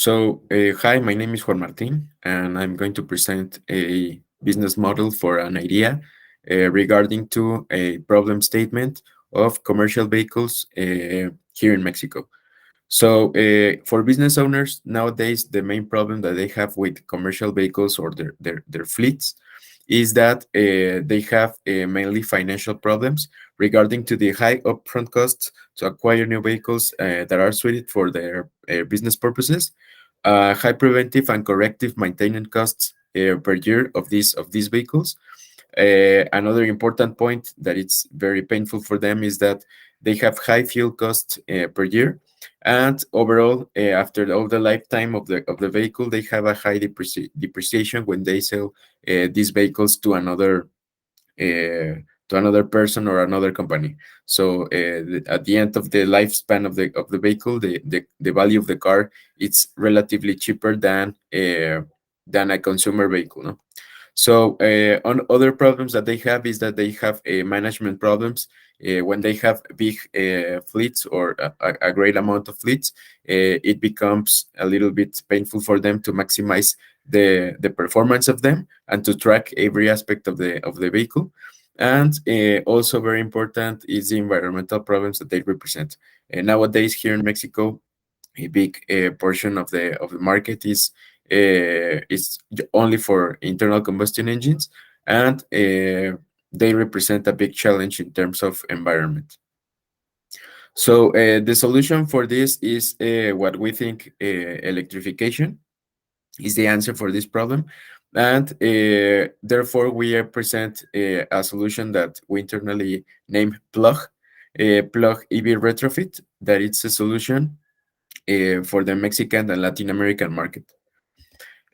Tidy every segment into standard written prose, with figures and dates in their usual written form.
Hi, my name is Juan Martin, and I'm going to present a business model for an idea regarding to a problem statement of commercial vehicles here in Mexico. For business owners nowadays, the main problem that they have with commercial vehicles or their fleets is that they have mainly financial problems regarding to the high upfront costs to acquire new vehicles that are suited for their business purposes, high preventive and corrective maintenance costs per year of these vehicles. Another important point that it's very painful for them is that they have high fuel costs per year, and overall, after all the lifetime of the vehicle, they have a high depreciation when they sell these vehicles to another person or another company. At the end of the lifespan of the vehicle, the value of the car it's relatively cheaper than a consumer vehicle. No? On other problems that they have is that they have management problems when they have big fleets or a great amount of fleets. It becomes a little bit painful for them to maximize the performance of them and to track every aspect of the vehicle. And also very important is the environmental problems that they represent. Nowadays here in Mexico, a big portion of the market is only for internal combustion engines, and they represent a big challenge in terms of environment. The solution for this is what we think electrification is the answer for this problem. And therefore, we present a solution that we internally name Plogg, Plogg EV retrofit, that it's a solution for the Mexican and Latin American market.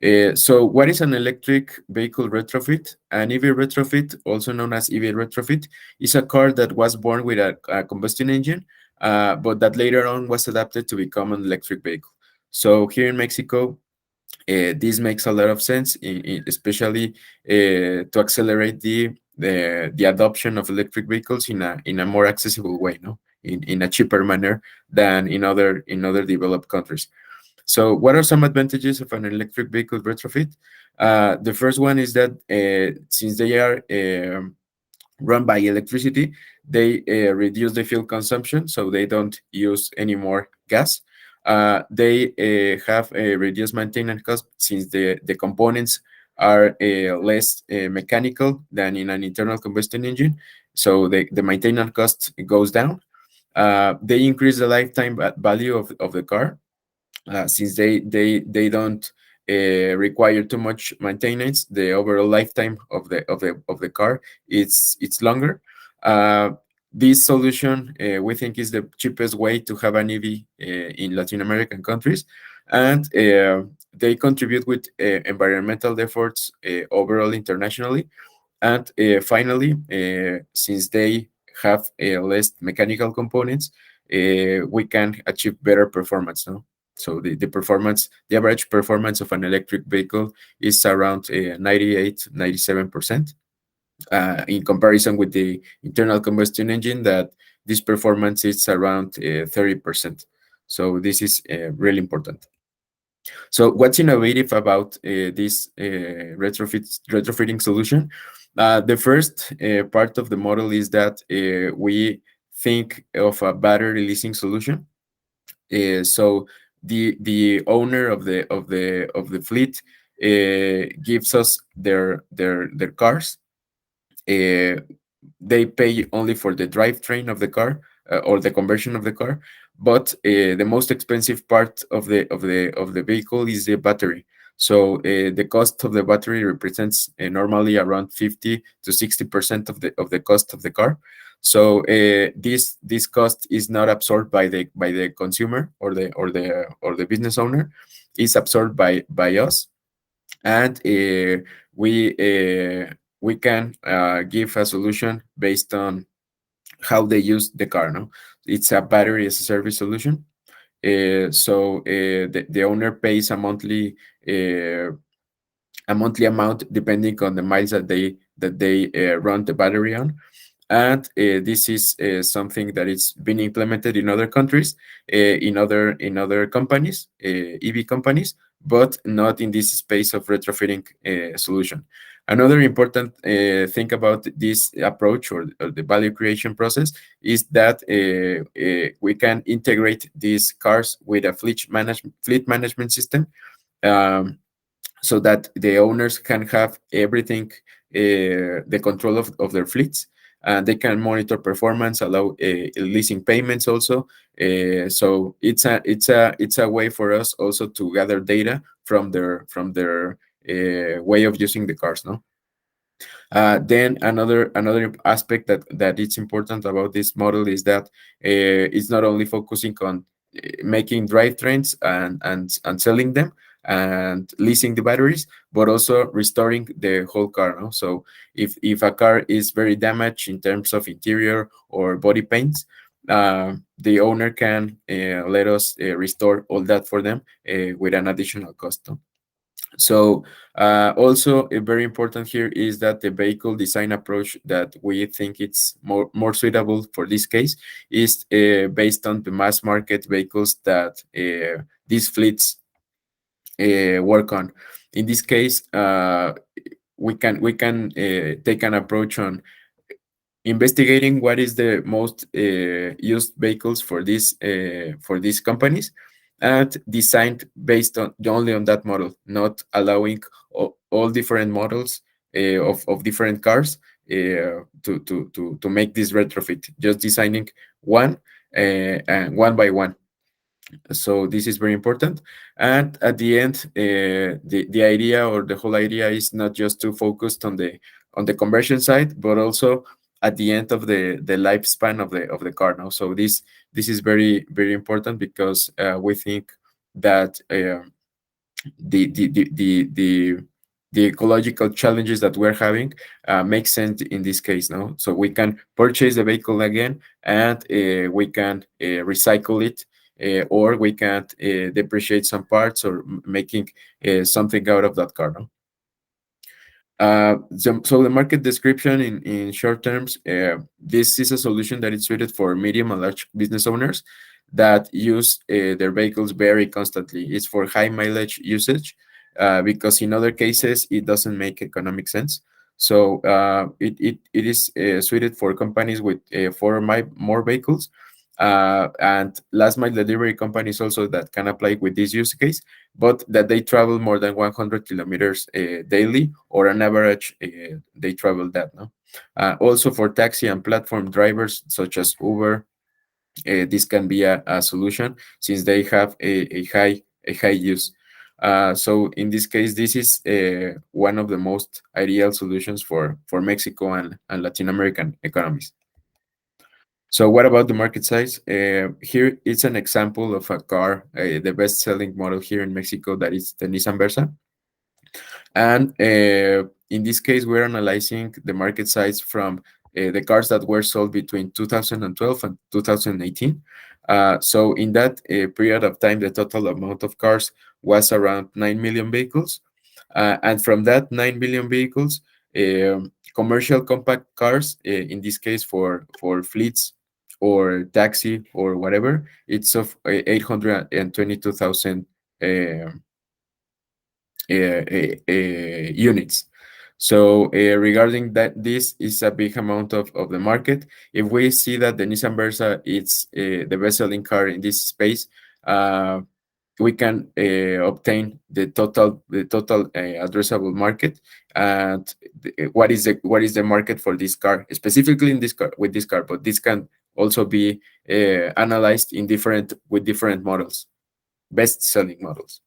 What is an electric vehicle retrofit? An EV retrofit, also known as EV retrofit, is a car that was born with a combustion engine, but that later on was adapted to become an electric vehicle. So here in Mexico, this makes a lot of sense, especially to accelerate the adoption of electric vehicles in a more accessible way, no, in a cheaper manner than in other developed countries. So, what are some advantages of an electric vehicle retrofit? The first one is that since they are run by electricity, they reduce the fuel consumption, so they don't use any more gas. They have a reduced maintenance cost since the components are less mechanical than in an internal combustion engine, so the maintenance cost goes down. They increase the lifetime value of the car since they don't require too much maintenance. The overall lifetime of the car it's longer. This solution we think is the cheapest way to have an EV in Latin American countries, and they contribute with environmental efforts overall internationally. And finally, since they have less mechanical components, we can achieve better performance. No? So the average performance of an electric vehicle is around 98, 97%, in comparison with the internal combustion engine that this performance is around 30%. So this is really important. So what's innovative about this retrofitting solution? The first part of the model is that we think of a battery leasing solution. So the owner of the fleet gives us their cars. They pay only for the drivetrain of the car or the conversion of the car, but the most expensive part of the vehicle is the battery. So the cost of the battery represents normally around 50 to 60% of the cost of the car. So this cost is not absorbed by the consumer or the business owner. It's absorbed by us, and we can give a solution based on how they use the car. No, it's a battery as a service solution. The owner pays a monthly amount depending on the miles that they run the battery on, and this is something that is being implemented in other countries, in other companies, EV companies, but not in this space of retrofitting solution. Another important thing about this approach, or the value creation process, is that we can integrate these cars with a fleet management system, um, so that the owners can have everything, the control of their fleets, and they can monitor performance, allow leasing payments also. So it's a way for us also to gather data from their way of using the cars, no? Then another aspect that it's important about this model is that it's not only focusing on making drivetrains and selling them and leasing the batteries, but also restoring the whole car. No? So if a car is very damaged in terms of interior or body paints, the owner can let us restore all that for them with an additional cost. No? So also very important here is that the vehicle design approach that we think it's more suitable for this case is based on the mass market vehicles that these fleets work on. In this case, we can take an approach on investigating what is the most used vehicles for these companies, and designed based on only on that model, not allowing all different models of different cars to make this retrofit, just designing one and one by one. So this is very important. And at the end, the idea, or the whole idea, is not just to focus on the conversion side, but also at the end of the lifespan of the car now. So this is very very important, because we think that the the the the the the ecological challenges that we're having make sense in this case now. So we can purchase the vehicle again, and we can recycle it, or we can depreciate some parts, or making something out of that car. No? So the market description in short terms, this is a solution that is suited for medium and large business owners that use their vehicles very constantly. It's for high mileage usage, because in other cases it doesn't make economic sense. So it is suited for companies with four or more vehicles, and last mile delivery companies also that can apply with this use case, but that they travel more than 100 kilometers daily, or on average they travel that. No, also for taxi and platform drivers such as Uber, this can be a solution, since they have a high use. So in this case, this is one of the most ideal solutions for Mexico and Latin American economies. So what about the market size? Here it's an example of a car, the best-selling model here in Mexico, that is the Nissan Versa. And in this case, we're analyzing the market size from the cars that were sold between 2012 and 2018. So in that period of time, the total amount of cars was around 9 million vehicles. And from that 9 million vehicles, commercial compact cars, in this case for fleets or taxi or whatever, it's of 822,000 units. So regarding that, this is a big amount of the market. If we see that the Nissan Versa is the best-selling car in this space, we can obtain the total addressable market, and what is the market for this car, specifically in this car, with this car. But this can also be analyzed with different models, best-selling models.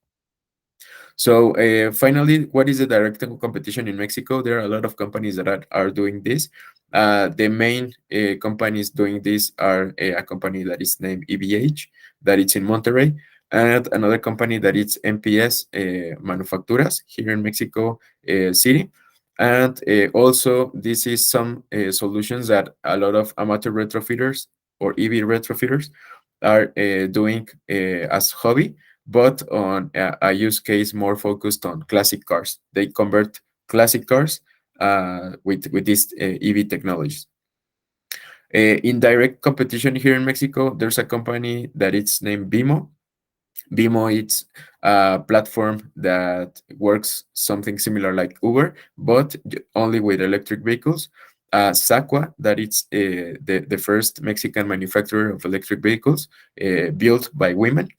So finally, what is the direct competition in Mexico? There are a lot of companies that are doing this. The main companies doing this are a company that is named EVH, that it's in Monterrey, and another company that is MPS Manufacturas here in Mexico City. And also, this is some solutions that a lot of amateur retrofitters or EV retrofitters are doing as hobby, but on a use case more focused on classic cars. They convert classic cars with these EV technologies. In direct competition here in Mexico, there's a company that it's named Bimo. Bimo, it's a platform that works something similar like Uber, but only with electric vehicles. Sacua, that it's the first Mexican manufacturer of electric vehicles, built by women.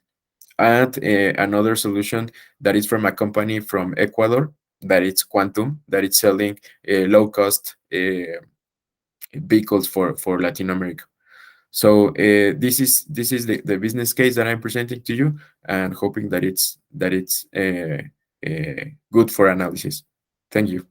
And another solution that is from a company from Ecuador, that it's Quantum, that it's selling low cost vehicles for Latin America. So this is the business case that I'm presenting to you, and hoping that it's good for analysis. Thank you.